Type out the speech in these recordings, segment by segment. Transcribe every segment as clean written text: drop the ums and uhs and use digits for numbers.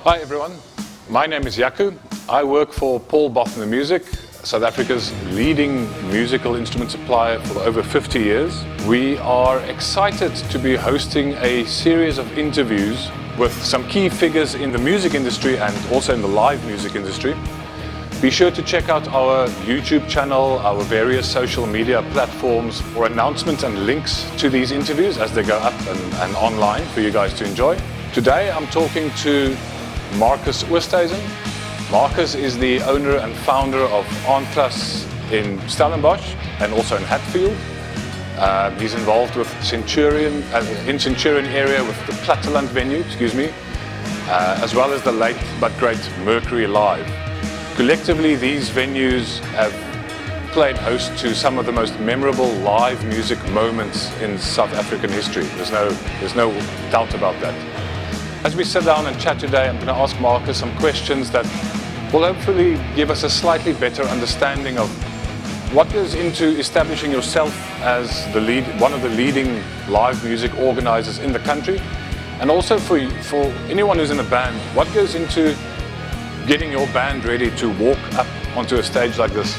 Hi everyone, my name is Jaco. I work for Paul Bothner Music, South Africa's leading musical instrument supplier for over 50 years. We are excited to be hosting a series of interviews with some key figures in the music industry and also in the live music industry. Be sure to check out our YouTube channel, our various social media platforms for announcements and links to these interviews as they go up and online for you guys to enjoy. Today I'm talking to Markus Oosthuizen. Markus is the owner and founder of Aandklas in Stellenbosch and also in Hatfield. He's involved with Centurion area with the Platteland venue, as well as the late but great Mercury Live. Collectively, these venues have played host to some of the most memorable live music moments in South African history. There's no doubt about that. As we sit down and chat today, I'm going to ask Markus some questions that will hopefully give us a slightly better understanding of what goes into establishing yourself as one of the leading live music organizers in the country, and also for anyone who's in a band, what goes into getting your band ready to walk up onto a stage like this,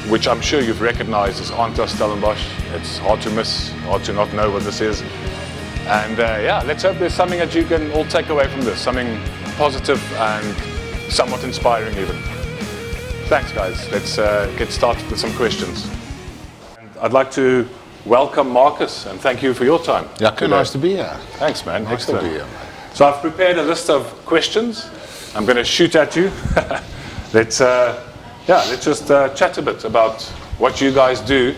which I'm sure you've recognized as Aandklas Stellenbosch. It's hard to miss, hard to not know what this is. And let's hope there's something that you can all take away from this, something positive and somewhat inspiring even. Thanks guys, let's get started with some questions. I'd like to welcome Markus and thank you for your time. Yeah, nice to be here. Thanks man, Nice excellent. to be here, man. So I've prepared a list of questions. I'm going to shoot at you. Let's just chat a bit about what you guys do.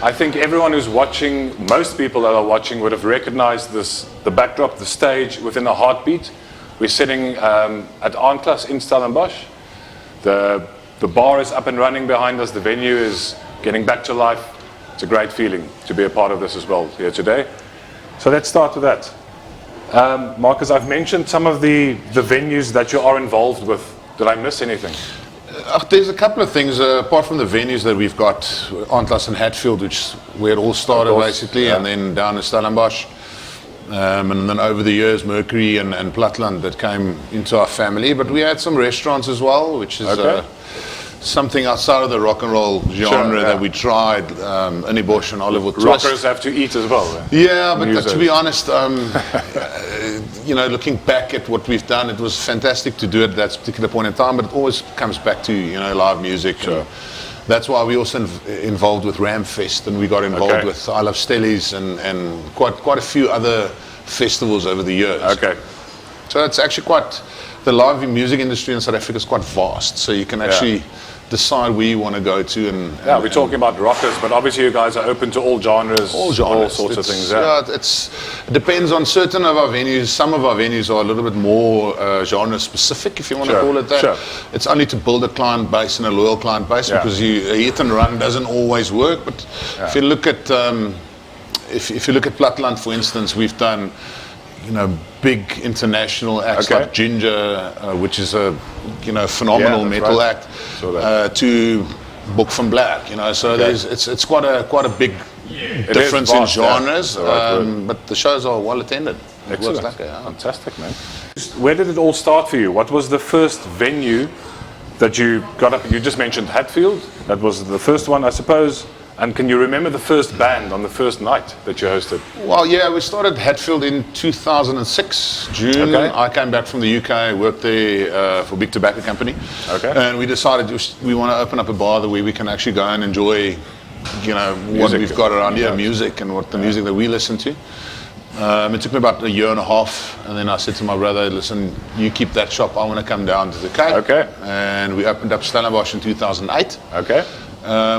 I think everyone who's watching, most people that are watching would have recognized the backdrop, the stage within a heartbeat. We're sitting at Aandklas in Stellenbosch. The bar is up and running behind us. The venue is getting back to life. It's a great feeling to be a part of this as well here today. So let's start with that. Markus, I've mentioned some of the venues that you are involved with. Did I miss anything? There's a couple of things, apart from the venues that we've got, Aandklas and Hatfield, where it all started basically, and then down in Stellenbosch. And then over the years, Mercury and Platteland that came into our family. But we had some restaurants as well, which is something outside of the rock and roll genre that we tried. Bosch and Oliver Twist. Rockers have to eat as well. Yeah, but to be honest, looking back at what we've done, it was fantastic to do it at that particular point in time, but it always comes back to, live music. Sure. And that's why we also involved with Ramfest, and we got involved with I Love Stellies and quite a few other festivals over the years. Okay. So it's actually the live music industry in South Africa is quite vast, so you can actually decide where you want to go to. We're talking about rockers, but obviously you guys are open to all genres, all sorts of things. It depends on certain of our venues. Some of our venues are a little bit more genre specific, if you want to call it that. Sure. It's only to build a client base and a loyal client base, because a hit and run doesn't always work. But if you look at if you look at Platteland, for instance, we've done big international acts like Ginger, which is a phenomenal metal act, to Book from Black. So it's quite a big difference in genres, but the shows are well attended. Excellent. Fantastic, man. Where did it all start for you? What was the first venue that you got up? You just mentioned Hatfield. That was the first one, I suppose. And can you remember the first band on the first night that you hosted? Well, we started Hatfield in 2006, June. I came back from the UK, worked there for a big tobacco company. And we decided we want to open up a bar where we can actually go and enjoy, what we've got around here, music and what the music that we listen to. It took me about a year and a half, and then I said to my brother, listen, you keep that shop, I want to come down to the Cape. And we opened up Stellenbosch in 2008.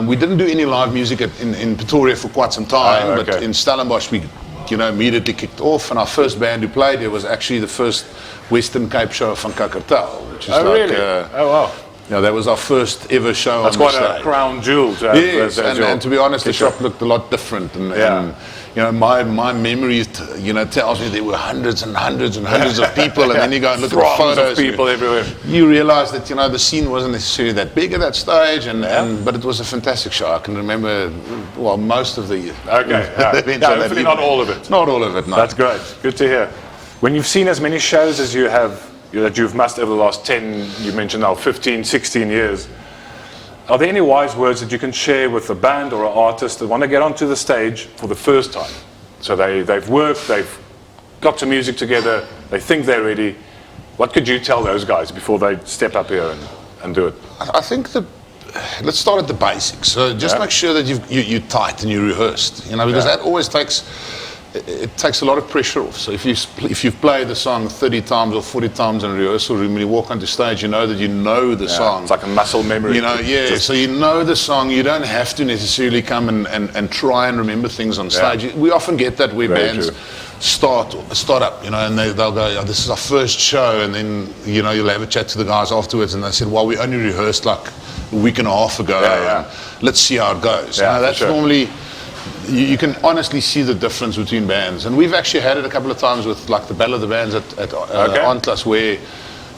We didn't do any live music in Pretoria for quite some time, but in Stellenbosch we immediately kicked off, and our first band who played there was actually the first Western Cape show from Kakartel, which is that was our first ever show. That's quite a crown jewel to have. Yes, and to be honest, the shop looked a lot different, and my memory tells me there were hundreds and hundreds and hundreds of people, and then you go and look at the photos of people everywhere. You realize that the scene wasn't necessarily that big at that stage, but it was a fantastic show. I can remember most of the hopefully not all of it. Not all of it, no. That's great. Good to hear. When you've seen as many shows as you have that you've mastered over the last 10, you mentioned now 15, 16 years. Are there any wise words that you can share with a band or an artist that want to get onto the stage for the first time? So they've worked, they've got some music together, they think they're ready. What could you tell those guys before they step up here and do it? I think let's start at the basics. So just make sure that you're tight and you're rehearsed, because that always takes a lot of pressure off. So if you've played the song 30 times or 40 times in a rehearsal room, when you walk onto stage, you know that you know the song. It's like a muscle memory. So you know the song. You don't have to necessarily come and try and remember things on stage. We often get that where bands start up, and they'll go, oh, this is our first show, and then you'll have a chat to the guys afterwards, and they said, well, we only rehearsed like a week and a half ago. Let's see how it goes. That's normally. You can honestly see the difference between bands, and we've actually had it a couple of times with like the Battle of the Bands at Aandklas, where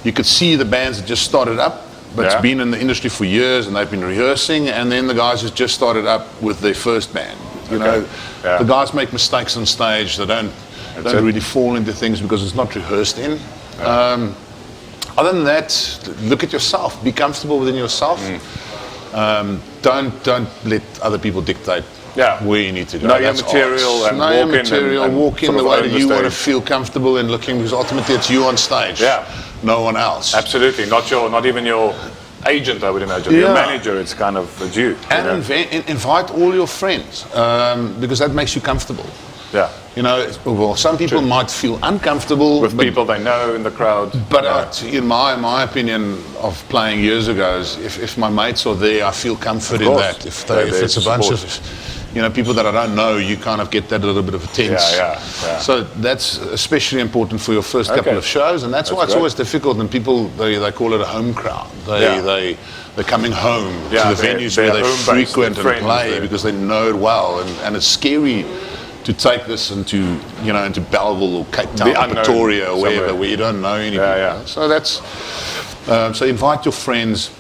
you could see the bands that just started up, but it's been in the industry for years and they've been rehearsing, and then the guys who just started up with their first band. The guys make mistakes on stage. They don't really fall into things because it's not rehearsed in. Other than that, look at yourself. Be comfortable within yourself. Don't let other people dictate where you need to go. Know your material and walk in the way that you want to feel comfortable in looking, because ultimately it's you on stage. No one else. Absolutely. Not even your agent, I would imagine. Your manager, it's kind of a due. And invite all your friends, because that makes you comfortable. Well, some people might feel uncomfortable with people they know in the crowd. But in my opinion of playing years ago, is if my mates are there, I feel comfort in that. If it's a bunch of people that I don't know, you kind of get that little bit of a tense. So that's especially important for your first couple of shows, and that's why it's always difficult. And people they call it a home crowd. They're coming home to the venues where they frequent and play because they know it well, and it's scary to take this into Belleville or Cape Town or Pretoria or wherever, where you don't know anybody. So that's so invite your friends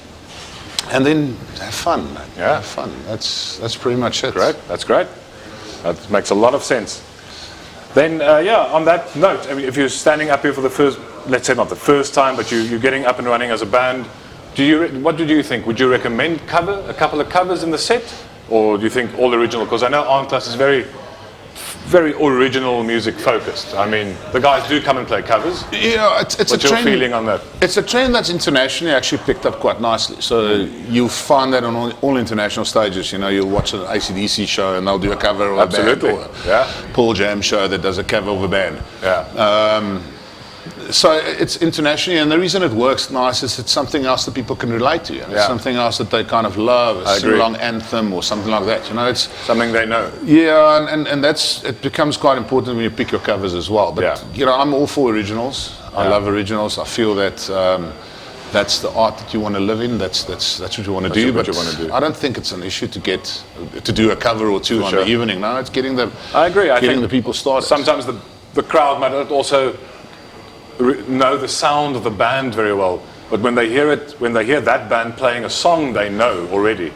and then have fun. Have fun. That's pretty much it. That's great. That makes a lot of sense. Then on that note, I mean, if you're standing up here for the first, let's say not the first time, but you're getting up and running as a band, what do you think? Would you recommend a couple of covers in the set, or do you think all original? Because I know Aandklas is very original music focused. I mean, the guys do come and play covers. It's a trend. What's your feeling on that? It's a trend that's internationally actually picked up quite nicely. So you'll find that on all international stages. You'll watch an AC/DC show and they'll do a cover of a band, or a Paul Jam show that does a cover of a band. So it's internationally, and the reason it works nice is it's something else that people can relate to. It's something else that they kind of love, a sing-along anthem or something like that. It's something they know. And it becomes quite important when you pick your covers as well. But I'm all for originals. I love originals. I feel that that's the art that you want to live in. That's what you want to do. But I don't think it's an issue to do a cover or two on the evening. No, it's getting the the people started. Sometimes the crowd might also know the sound of the band very well, but when they hear that band playing a song they know already,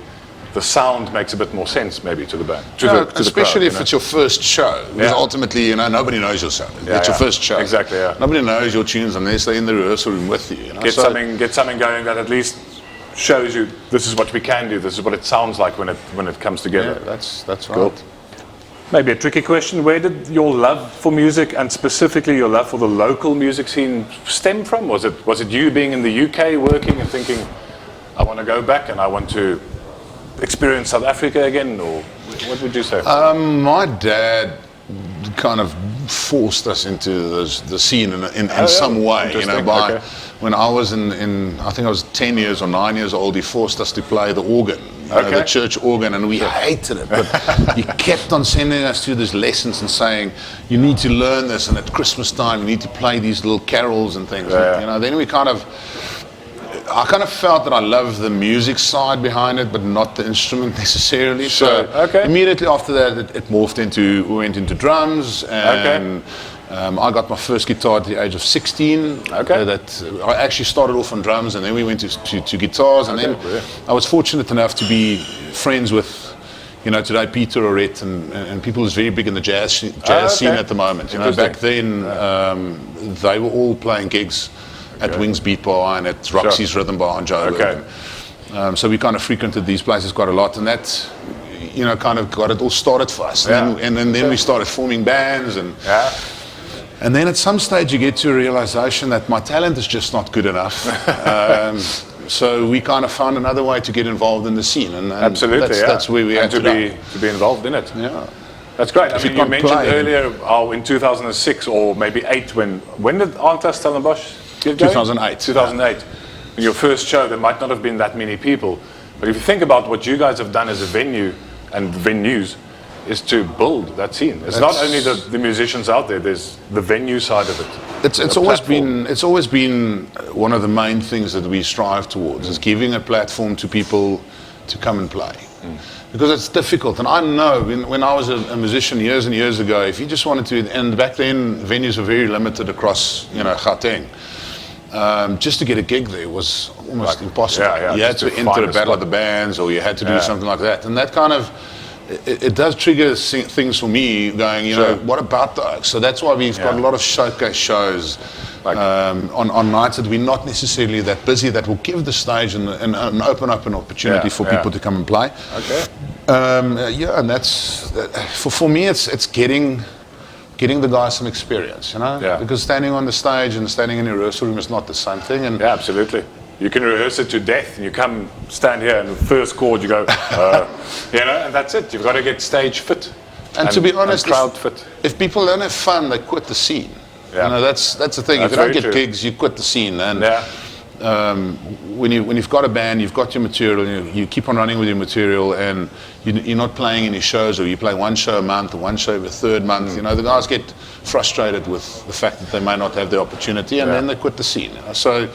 the sound makes a bit more sense maybe to the band, especially the crowd, if it's your first show, because ultimately nobody knows your sound. It's your first show. Exactly. Nobody knows your tunes unless they're in the rehearsal room with you. Get something going that at least shows you this is what we can do, this is what it sounds like when it comes together. That's right. Cool. Maybe a tricky question. Where did your love for music, and specifically your love for the local music scene, stem from? Was it you being in the UK working and thinking, I want to go back and I want to experience South Africa again, or what would you say? My dad kind of forced us into the scene in some way. When I was I think I was 10 years or 9 years old, he forced us to play the organ. The church organ, and we hated it, but he kept on sending us to these lessons and saying, you need to learn this, and at Christmas time you need to play these little carols and things. Then I kind of felt that I loved the music side behind it, but not the instrument necessarily. So immediately after that, it morphed we went into drums, and I got my first guitar at the age of 16. That I actually started off on drums, and then we went to guitars, and then I was fortunate enough to be friends with, today Peter Orette and people who's very big in the jazz scene at the moment. Back then they were all playing gigs at Wings Beat Bar and at Roxy's Rhythm Bar in Joburg. So we kind of frequented these places quite a lot, and that, you know, kind of got it all started for us. And then we started forming bands, and then at some stage you get to a realization that my talent is just not good enough. So we kind of found another way to get involved in the scene, and that's where we had to be involved in it. Yeah. That's great. I mean, you mentioned earlier in 2006 or maybe 8 when did Aandklas Stellenbosch get going? 2008. 2008. In your first show, there might not have been that many people, but if you think about what you guys have done as a venue and venues, is to build that scene. It's not only the musicians out there. There's the venue side of it. It's always been one of the main things that we strive towards, is giving a platform to people to come and play. Because it's difficult, and I know when I was a musician years and years ago, if you just wanted to, and back then venues were very limited across, you know, Gauteng. Just to get a gig there was almost impossible. You had to enter a battle of the bands, or you had to do something like that, and that kind of it does trigger things for me. Going, you know, what about those? So that's why we've got a lot of showcase shows. On nights that we're not necessarily that busy, that will give the stage and open up an opportunity for people to come and play. And that's for me. It's getting the guys some experience, you know. Because standing on the stage and standing in a rehearsal room is not the same thing. And absolutely. You can rehearse it to death, and you come stand here, and the first chord you go, you know, and that's it. You've got to get stage fit. And to be honest, crowd fit. If people don't have fun, they quit the scene. You know, that's the thing. If you don't get gigs, you quit the scene. And when you've got a band, you've got your material, you keep on running with your material, and you're not playing any shows, or you play one show a month or one show every third month. You know, the guys get frustrated with the fact that they may not have the opportunity, and then they quit the scene. You know? So,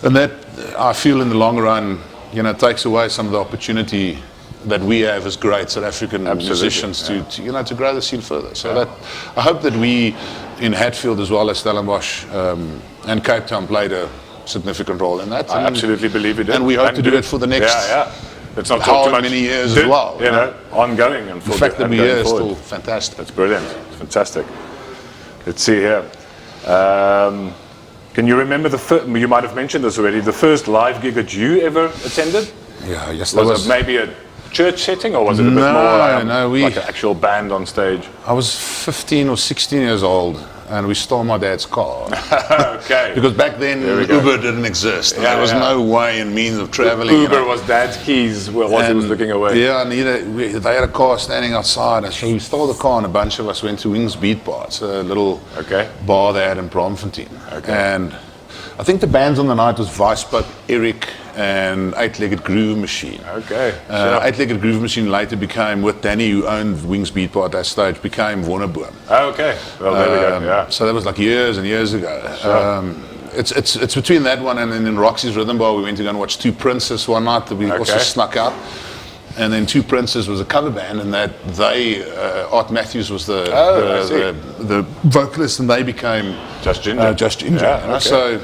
and that I feel in the long run, you know, takes away some of the opportunity that we have as great South African musicians to grow the scene further. So that I hope that we in Hatfield as well as Stellenbosch and Cape Town played a significant role in that. I absolutely believe it did. And we hope to do it for the next It's not too much many years as well. You know, ongoing. And the fact that we're here is still fantastic. That's brilliant. It's fantastic. Let's see here. Can you remember you might have mentioned this already, the first live gig that you ever attended? Yeah, yes. Was it maybe a church setting, or was it a bit more like an actual band on stage? I was 15 or 16 years old, and we stole my dad's car. Because back then Uber didn't exist. There was no way and means of traveling. Uber was dad's keys while he was looking away. Yeah, and they had a car standing outside, and so we stole the car, and a bunch of us went to Wings Beat Bar. It's a little bar they had in Braamfontein. And I think the bands on the night was Vicepot, Eric, and Eight-Legged Groove Machine. Eight-Legged Groove Machine later became, with Danny, who owned Wings Beat Bar at that stage, became Wonderboom. Well, there we go. So that was like years and years ago. It's between that one and then in Roxy's Rhythm Bar, we went to go and watch Two Princes one night that we also snuck out. And then Two Princes was a cover band, and that Art Matthews was the vocalist, and they became Just Ginger. So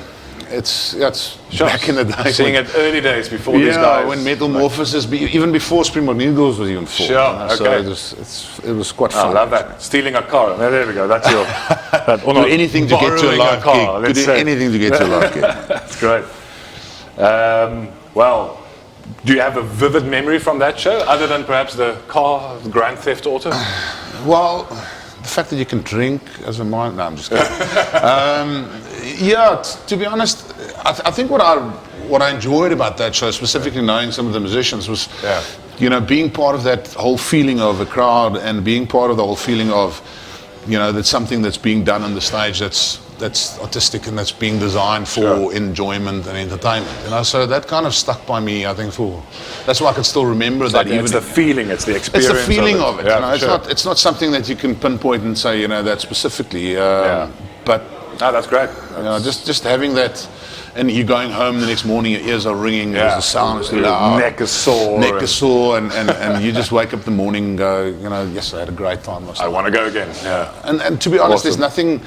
it's back in the day. Seeing it early days before these guys. When Metamorphosis, even before Springbok Eagles was even formed. So it was quite fun. I love that. Stealing a car. There we go. That's your. Do anything to get to a live gig. Do anything to get to a live gig. That's great. Well, do you have a vivid memory from that show, other than perhaps the car, the Grand Theft Auto? Well, the fact that you can drink as a mind. No, I'm just kidding. To be honest, I think what I enjoyed about that show, specifically knowing some of the musicians, was you know, being part of that whole feeling of a crowd, and being part of the whole feeling of, you know, that's something that's being done on the stage that's artistic and that's being designed for enjoyment and entertainment. You know, so that kind of stuck by me. I think that's why I can still remember that. It's the feeling, it's the experience. It's the feeling of it. You know, it's not something that you can pinpoint and say, you know, that specifically. But that's great. You know, just having that. And you're going home the next morning, your ears are ringing, the sound is loud, neck is sore, and you just wake up in the morning and go, you know, yes, I had a great time. I want to go again. And to be honest, there's nothing,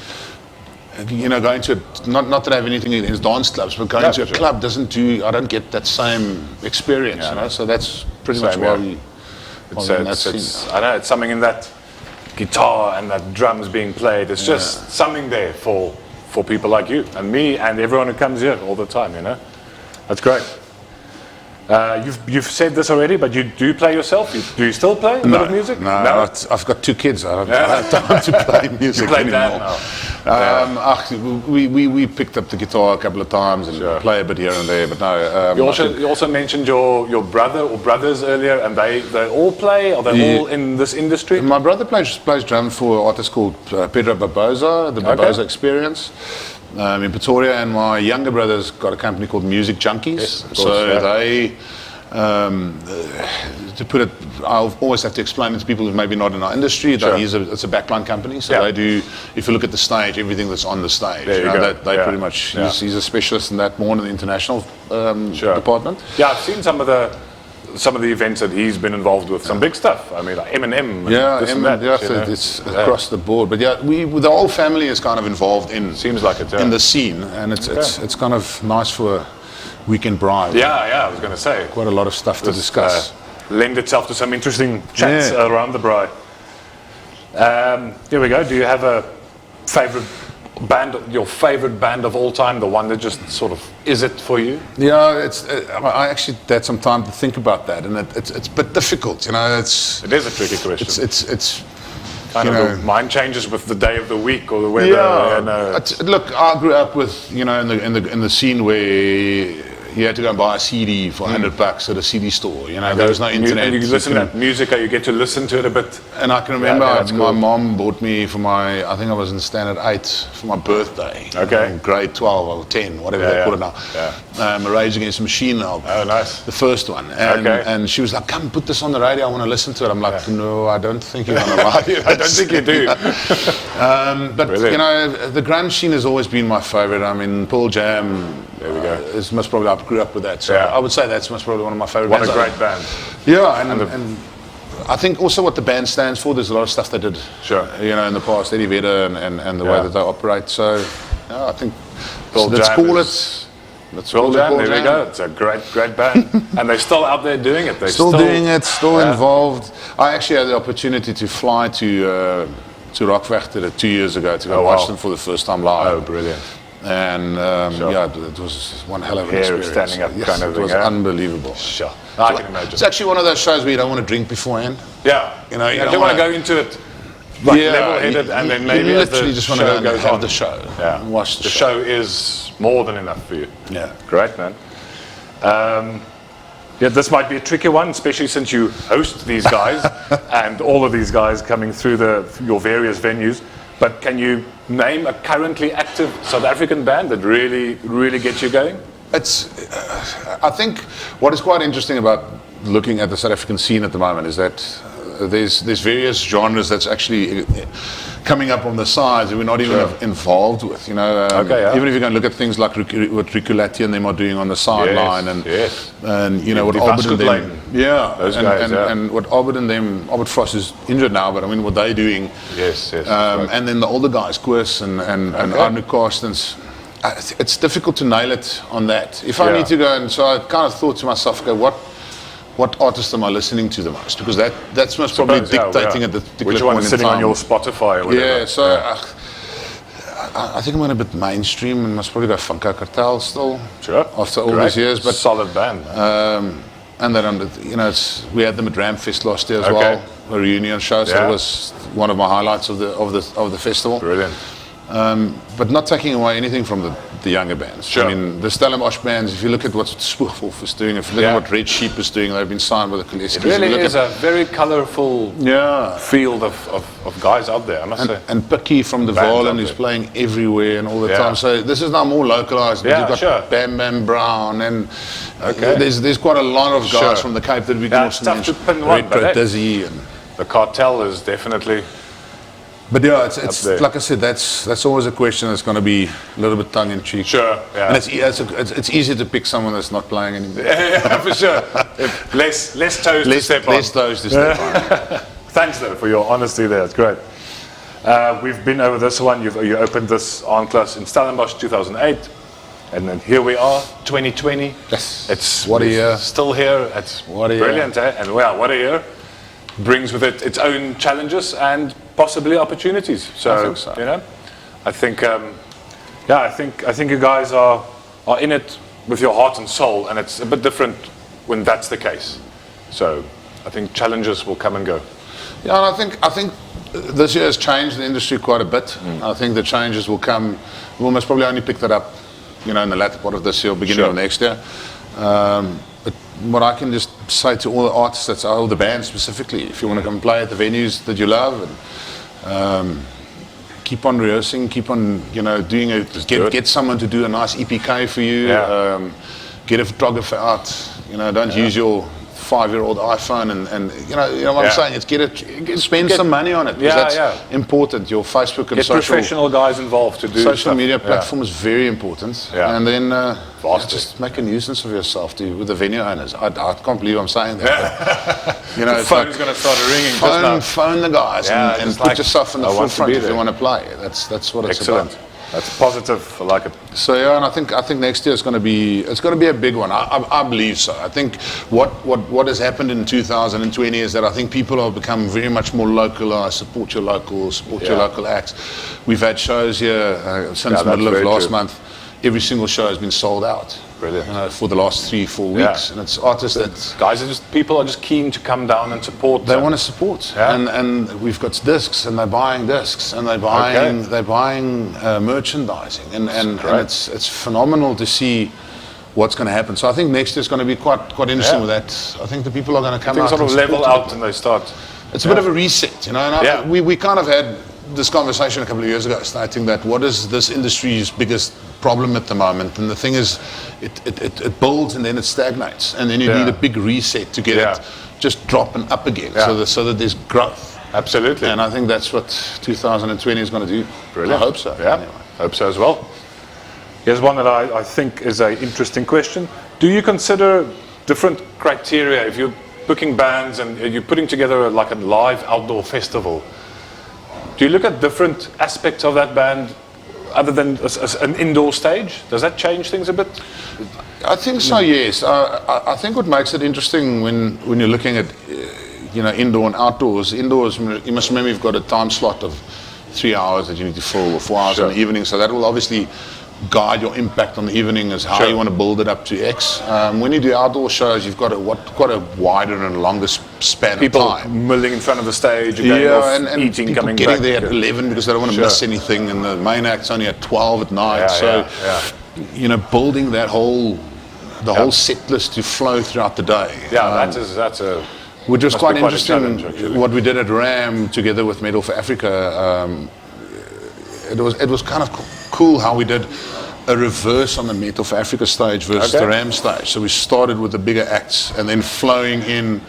you know, going to, not that I have anything against dance clubs, but going to a club I don't get that same experience, you know, so that's pretty much why we, I know, it's something in that guitar and that drums being played, it's just something there for for people like you and me and everyone who comes here all the time, you know. That's great. You've said this already, but you do play yourself? Do you still play a bit of music? No, I've got 2 kids. I don't have time to play music anymore. We picked up the guitar a couple of times and play a bit here and there, but no. You also mentioned your brother or brothers earlier, and they all play? Are they all in this industry? My brother plays drums for an artist called Pedro Barbosa, the Barbosa Experience. In Pretoria, and my younger brother's got a company called Music Junkies. Yes, of course, so they, to put it, I always have to explain it to people who maybe not in our industry. That it's a backline company, so they do. If you look at the stage, everything that's on the stage, they pretty much. He's a specialist in that, more in the international department. Yeah, I've seen some of the events that he's been involved with, some big stuff. I mean, like Eminem. It's across the board. But the whole family is kind of involved in. Seems like it. In the scene, and it's kind of nice for a weekend bride. Yeah, I was going to say quite a lot of stuff to discuss. Lend itself to some interesting chats around the bride. Here we go. Do you have a favorite band, your favorite band of all time, the one that just sort of is it for you? Yeah, I actually had some time to think about that, and it's a bit difficult, you know. It is a tricky question. It's kind of the mind changes with the day of the week or the weather. Yeah, look, I grew up with, you know, in the scene where you had to go and buy a CD for $100 at a CD store. You know, there was no internet. And you listen to that music, or you get to listen to it a bit. And I can remember my mom bought me for I think I was in standard 8 for my birthday. Okay. Grade 12 or 10, whatever they call it now. Yeah. Rage Against the Machine album. Oh, nice. The first one. And she was like, come put this on the radio, I want to listen to it. I'm like, no, I don't think you're on the radio. I don't think you do. But, you know, the grunge scene has always been my favorite. I mean, Pearl Jam. There we go. Is most probably, I grew up with that, so I would say that's most probably one of my favorite bands. What a great band. Yeah, and I think also what the band stands for, there's a lot of stuff they did, you know, in the past, Eddie Vedder and the way that they operate. So, I think let's call it. Pearl Jam, there we go. It's a great band. And they're still out there doing it. They're still doing it, still involved. I actually had the opportunity to fly to Rockwachter 2 years ago to go watch them for the first time live. Oh, brilliant. And it was one hell of an experience. Standing up kind of thing. It was unbelievable. Sure. I can imagine. It's actually one of those shows where you don't want to drink beforehand. Yeah. You know, you don't want to go into it level-headed, and then maybe you literally just want to go and have the show. Yeah. And watch the show is more than enough for you. Yeah. Great, man. This might be a tricky one, especially since you host these guys and all of these guys coming through your various venues. But can you name a currently active South African band that really gets you going? I think what is quite interesting about looking at the South African scene at the moment is that there's various genres that's actually coming up on the sides that we're not even involved with, you know. Even if you can look at things like what Riculati and them are doing on the sideline, and you know what Albert and them, those guys, and what Albert and them, Albert Frost is injured now, but I mean what they're doing, and then the older guys, Koos and Arno Carstens. It's difficult to nail it on that. If I need to go, and so I kind of thought to myself, okay, what artist am I listening to the most? Because that's most probably dictating at the particular which one is sitting on your Spotify or whatever. Yeah, so I think I'm going a bit mainstream and must probably go Funko Cartel still. Sure. After all these years, but solid band. And then we had them at Ramfest last year as well, a reunion show. So it was one of my highlights of the festival. Brilliant. But not taking away anything from the younger bands. Sure. I mean, the Stellenbosch bands, if you look at what Spoorwolf is doing, if you look at what Red Sheep is doing, they've been signed by the Koleskis. It really is a very colourful field of guys out there, I must say. And Picky from the Valen is playing everywhere and all the time. So this is now more localised. Yeah, You've got Bam Bam Brown and there's quite a lot of guys from the Cape that we can also mention. It's tough to pin one, Retro Dizzy and the Cartel is definitely... But it's like I said, that's always a question that's going to be a little bit tongue in cheek. Sure, yeah. And it's easy to pick someone that's not playing anymore. Yeah, for sure. Less toes to step on. Less toes to step on. Thanks though for your honesty there. It's great. We've been over this one. You opened this Aandklas in Stellenbosch 2008, and then here we are, 2020. Yes. It's what a year. Still here. It's brilliant, eh? And what a year. Brings with it its own challenges and possibly opportunities. So, I think so. You know, I think Yeah, I think you guys are in it with your heart and soul, and it's a bit different when that's the case. So I think challenges will come and go. Yeah, and I think this year has changed the industry quite a bit. I think the changes will come. We'll most probably only pick that up, in the latter part of this year, beginning of next year. But what I can just say to all the artists, all the bands specifically, if you want to come play at the venues that you love, and keep on rehearsing, keep on, doing it. Get someone to do a nice EPK for you. Yeah. Get a photographer out. Don't use your 5-year-old iPhone and you know what I'm saying. It's spend some money on it. That's important. Your Facebook and get professional guys involved to do social media platform is very important. Yeah. And then just make a nuisance of yourself with the venue owners. I can't believe I'm saying that. The phone's going to start ringing. Phone the guys and put yourself in the forefront if you want to play. That's what it's about. That's positive. I like it. So and I think next year is going to be a big one. I believe so. I think what has happened in 2020 is that I think people have become very much more localized. Support your local acts. We've had shows here since the middle of last month. Every single show has been sold out. Brilliant. For the last 3-4 weeks, and it's artists people are just keen to come down and support. They want to support, and we've got discs, and they're buying discs, and they're buying merchandising, and it's phenomenal to see what's going to happen. So I think next year's going to be quite interesting with that. I think the people are going to come out sort of level out, and they start. It's a bit of a reset, And we kind of had this conversation a couple of years ago, stating that what is this industry's biggest problem at the moment, and the thing is, it builds and then it stagnates, and then you need a big reset to get it just dropping up again, so that there's growth. Absolutely. And I think that's what 2020 is going to do. Brilliant. I hope so. Yeah, anyway. Hope so as well. Here's one that I think is an interesting question. Do you consider different criteria if you're booking bands and you're putting together like a live outdoor festival? Do you look at different aspects of that band other than an indoor stage? Does that change things a bit? I think so, yes. I think what makes it interesting when you're looking at indoor and outdoors. Indoors, you must remember you've got a time slot of 3 hours that you need to fill, or 4 hours in the evening, so that will obviously guide your impact on the evening as how you want to build it up to X. When you do outdoor shows, you've got quite a wider and longer span people of time. Milling in front of the stage, and eating, coming getting back. there at 11 because they don't want to miss anything, and the main act's only at 12 at night. Building that whole set list to flow throughout the day. Which was quite interesting. What we did at RAM together with Medal for Africa, it was kind of cool how we did a reverse on the Medal for Africa stage versus the RAM stage. So we started with the bigger acts and then flowing into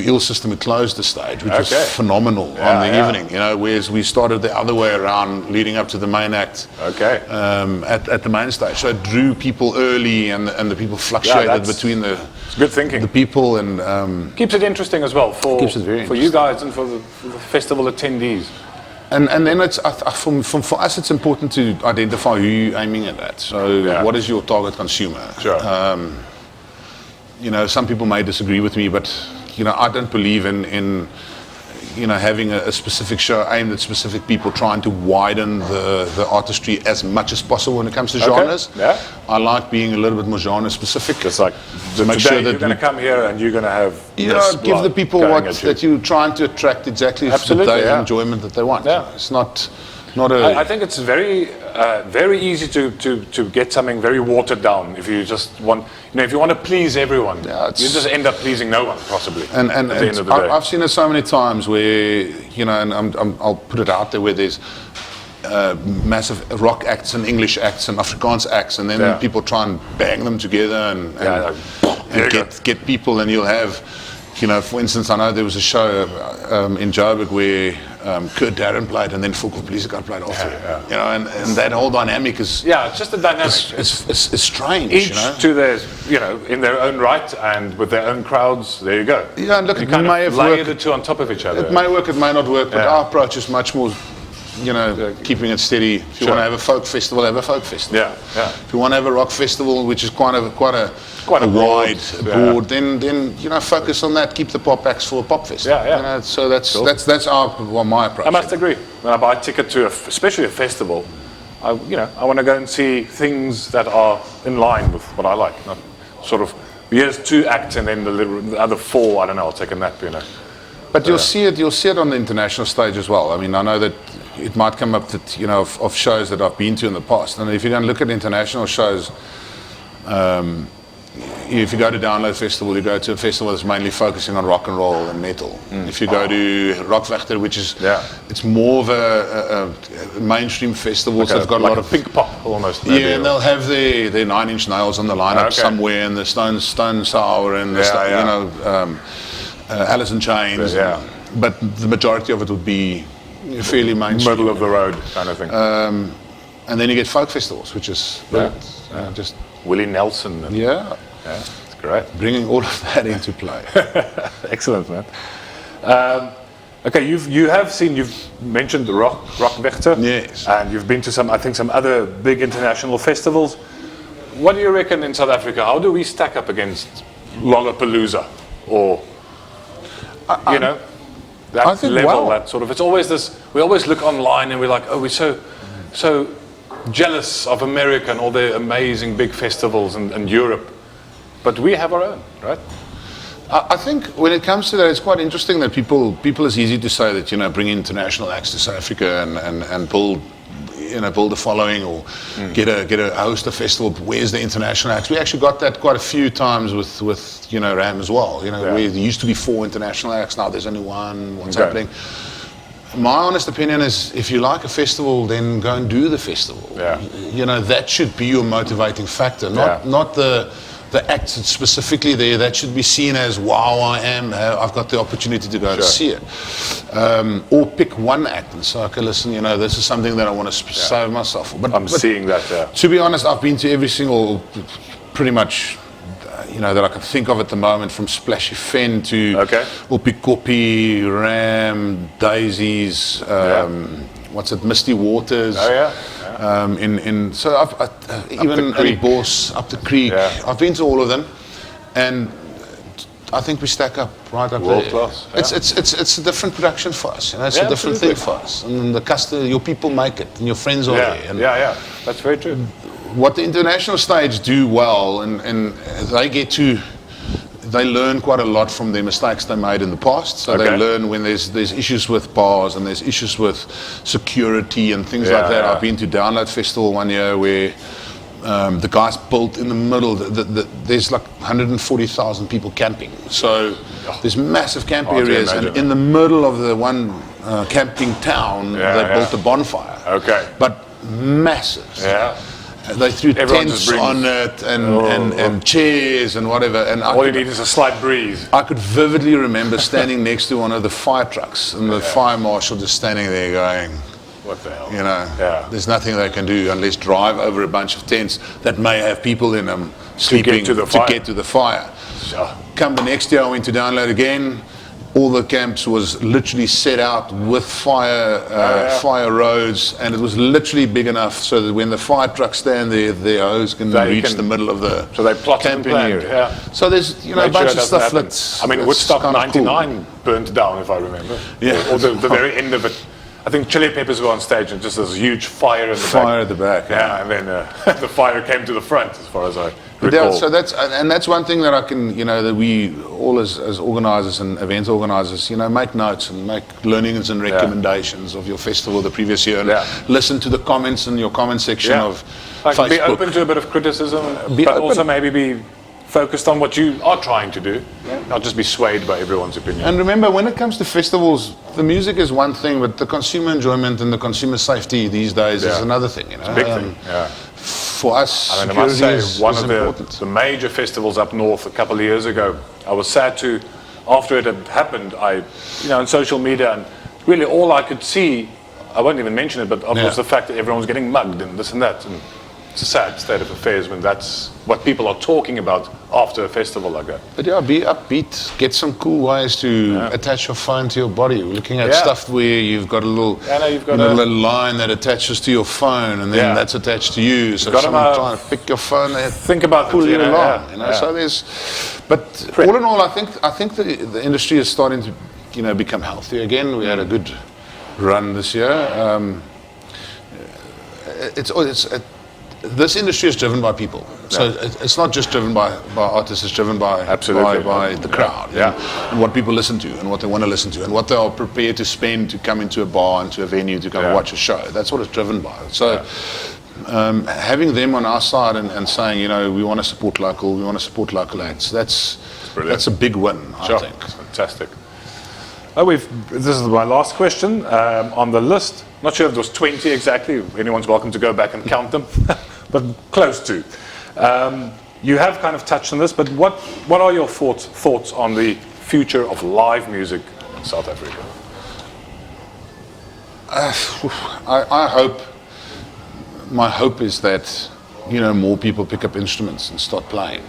Ill System. We closed the stage, which was phenomenal on the evening. Whereas we started the other way around, leading up to the main act at the main stage. So it drew people early, and the people fluctuated between the. Good thinking. The people, and keeps it interesting as well for you guys and for the festival attendees. And then it's for us, it's important to identify who you're aiming at. So what is your target consumer? Sure. Some people may disagree with me, but I don't believe in having a specific show aimed at specific people, trying to widen the artistry as much as possible when it comes to genres. I like being a little bit more genre specific. It's like to make sure that you're going to come here and you're going to have give the people that you're trying to attract exactly the enjoyment that they want. It's not a. I think it's very easy to get something very watered down if you just want. If you want to please everyone, you just end up pleasing no one, possibly. And at the end of the day. I've seen it so many times where and I'll put it out there, where there's massive rock acts and English acts and Afrikaans acts, and then people try and bang them together and get people, and you'll have. For instance, I know there was a show in Joburg where Kurt Darren played, and then Focal Police played after. And that whole dynamic is. It's just a dynamic. It's strange. Each to their, in their own right and with their own crowds. There you go. Yeah, and look, you kind may of have layer the two on top of each other. It may work, it may not work, but our approach is much more. Keeping it steady. If you want to have a folk festival, have a folk festival. If you want to have a rock festival, which is quite a wide board, then focus on that. Keep the pop acts for a pop festival. So that's my approach. I must agree. When I buy a ticket to especially a festival, I want to go and see things that are in line with what I like, not sort of here's 2 acts and then the other 4, I don't know, I'll take a nap, But you'll see it on the international stage as well. I mean, I know that it might come up that of shows that I've been to in the past, and if you don't look at international shows, if you go to Download Festival, you go to a festival that's mainly focusing on rock and roll and metal. If you go to Rockvechter, which is it's more of a mainstream festival, so they've got like a lot of pink pop almost. Maybe, and they'll have their 9 Inch Nails on the lineup somewhere, and the Stone Sour, and Alice in Chains. But the majority of it would be fairly mainstream, middle of the road kind of thing. And then you get folk festivals, which is just Willie Nelson. And it's great. Bringing all of that into play. Excellent, man. Okay, you've mentioned the Rockvechter. Yes. And you've been to some other big international festivals. What do you reckon in South Africa? How do we stack up against Lollapalooza or that level, that sort of, it's always this, we always look online and we're like, oh, we're so jealous of America and all their amazing big festivals and Europe, but we have our own, right? I think when it comes to that, it's quite interesting that people it's easy to say that, bring international acts to South Africa and build a following or get a host a festival. Where's the international acts? We actually got that quite a few times with Ram as well. Where there used to be 4 international acts, now there's only 1. What's happening? My honest opinion is, if you like a festival, then go and do the festival. That should be your motivating factor, not the acts that's specifically there. That should be seen as, wow, I've got the opportunity to go and see it. Or pick one act and say, okay, listen, this is something that I want to save myself for. But seeing that, to be honest, I've been to every single, pretty much, that I can think of at the moment, from Splashy Fen to Opikopi, Ram, Daisies, Misty Waters. So I've even Bos, up the creek. I've been to all of them, and I think we stack up right up world there. Class. It's a different production for us. It's a different thing for us, and your people make it, and your friends are there. And that's very true. What the international stage do well, and they learn quite a lot from the mistakes they made in the past. So they learn when there's issues with bars and there's issues with security and things like that. I've been to Download Festival one year where the guys built in the middle. There's like 140,000 people camping. So there's massive camp areas, and in the middle of the one camping town, they built a bonfire. But massive. They threw tents on it and chairs and whatever. And all you need is a slight breeze. I could vividly remember standing next to one of the fire trucks and the fire marshal just standing there going, what the hell? There's nothing they can do unless drive over a bunch of tents that may have people in them sleeping to get to the fire. Come the next year, I went to Download again. All the camps was literally set out with fire roads, and it was literally big enough so that when the fire trucks stand there, their hose can reach the middle of the camping area. So there's a bunch of stuff that's. I mean, Woodstock '99 burnt down, if I remember. Or the very end of it. I think Chili Peppers were on stage and just this huge fire in the back. Fire at the back. And then the fire came to the front, as far as I recall. So that's one thing that I can, that we all as organisers and event organisers, make notes and make learnings and recommendations of your festival the previous year, and listen to the comments in your comment section of Facebook. Be open to a bit of criticism, but also maybe be focused on what you are trying to do, not just be swayed by everyone's opinion. And remember, when it comes to festivals, the music is one thing, but the consumer enjoyment and the consumer safety these days is another thing. It's a big thing. For us, I must say, one of the major festivals up north a couple of years ago, I was sad to, after it had happened, on social media, and really all I could see, I won't even mention it, but was the fact that everyone was getting mugged and this and that. And it's a sad state of affairs when that's what people are talking about after a festival like that. But be upbeat. Get some cool ways to attach your phone to your body. We're looking at stuff where you've got a little, little line that attaches to your phone, and then that's attached to you. So if someone's trying to pick your phone, they think about pull it along. So there's, but all in all, I think the industry is starting to become healthier again. We had a good run this year. this industry is driven by people. So it's not just driven by artists, it's driven by the crowd and what people listen to and what they want to listen to and what they are prepared to spend to come into a bar, into a venue, to come and watch a show. That's what it's driven by. So having them on our side and saying, we want to support local, we want to support local acts, that's a big win, I think. Fantastic. This is my last question on the list. Not sure if there was 20 exactly. Anyone's welcome to go back and count them, but close to. You have kind of touched on this, but what are your thoughts on the future of live music in South Africa? My hope is that more people pick up instruments and start playing.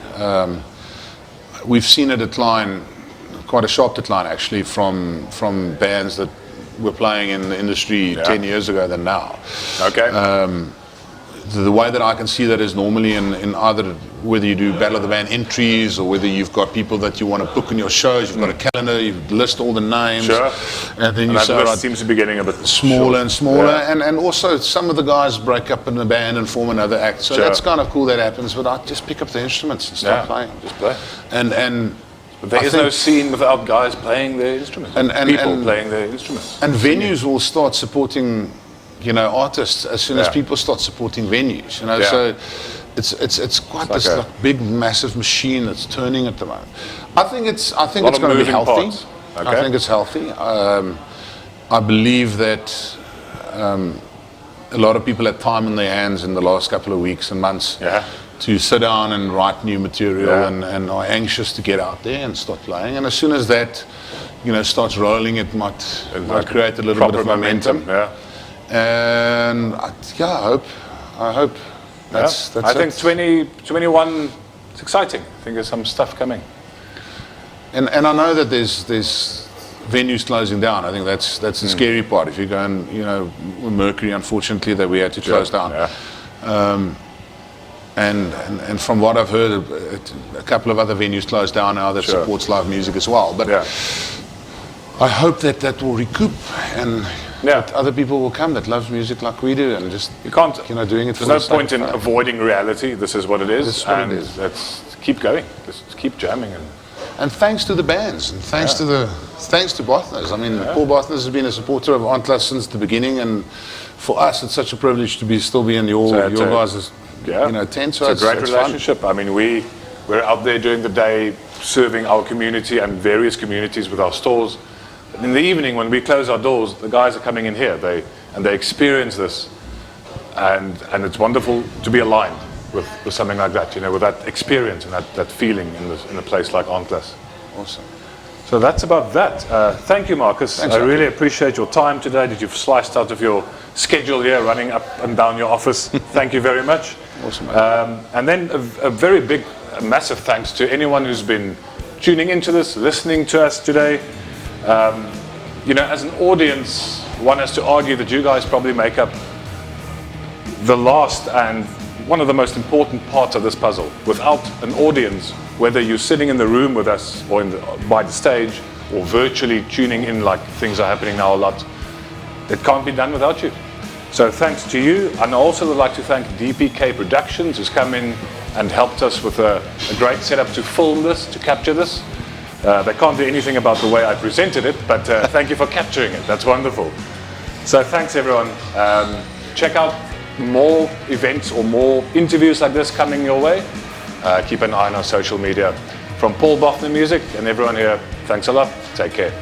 We've seen a decline, quite a sharp decline actually, from bands that were playing in the industry 10 years ago than now. Okay. The way that I can see that is normally in either whether you do Battle of the Band entries or whether you've got people that you want to book in your shows, you've got a calendar, you list all the names, and then you say, seems to be getting a bit smaller and smaller, and also some of the guys break up in a band and form another act. So that's kind of cool that happens, but I just pick up the instruments and start playing. Just play. But there is no scene without guys playing their instruments, and people playing their instruments. And venues will start supporting, artists as soon as people start supporting venues. So it's quite this big, massive machine that's turning at the moment. I think it's going to be healthy. I think it's healthy. I believe that a lot of people had time in their hands in the last couple of weeks and months. To sit down and write new material and are anxious to get out there and start playing. And as soon as that, starts rolling, it might create a little bit of momentum. And I hope that's I think 2021 it's exciting. I think there's some stuff coming. And I know that there's venues closing down. I think that's the scary part. If you go and Mercury, unfortunately, that we had to close down. And from what I've heard, a couple of other venues closed down now that supports live music as well. But I hope that will recoup and that other people will come that love music like we do and just doing it. There's no point in avoiding reality. This is what it is. This is what it is. Let's keep going. Let's keep jamming and thanks to the bands and thanks to Bothner's. I mean, Paul Bothner's has been a supporter of Aandklas since the beginning, and for us, it's such a privilege to still be in your guys' tent. So it's a great relationship. Fun. I mean, we're out there during the day serving our community and various communities with our stores. And in the evening, when we close our doors, the guys are coming in here. They experience this, and it's wonderful to be aligned with something like that. With that experience and that feeling in a place like Aandklas. Awesome. So that's about that. Thank you, Markus. Thanks, I really appreciate your time today that you've sliced out of your schedule here, running up and down your office. Thank you very much. Awesome. And then a very big, massive thanks to anyone who's been tuning into this, listening to us today. As an audience, one has to argue that you guys probably make up the last and one of the most important parts of this puzzle. Without an audience, whether you're sitting in the room with us or by the stage or virtually tuning in like things are happening now a lot, it can't be done without you. So thanks to you, and I also would like to thank DPK Productions, who's come in and helped us with a great setup to film this, to capture this. They can't do anything about the way I presented it, but thank you for capturing it. That's wonderful. So thanks, everyone. Check out more events or more interviews like this coming your way. Keep an eye on our social media. From Paul Bothner Music and everyone here, thanks a lot. Take care.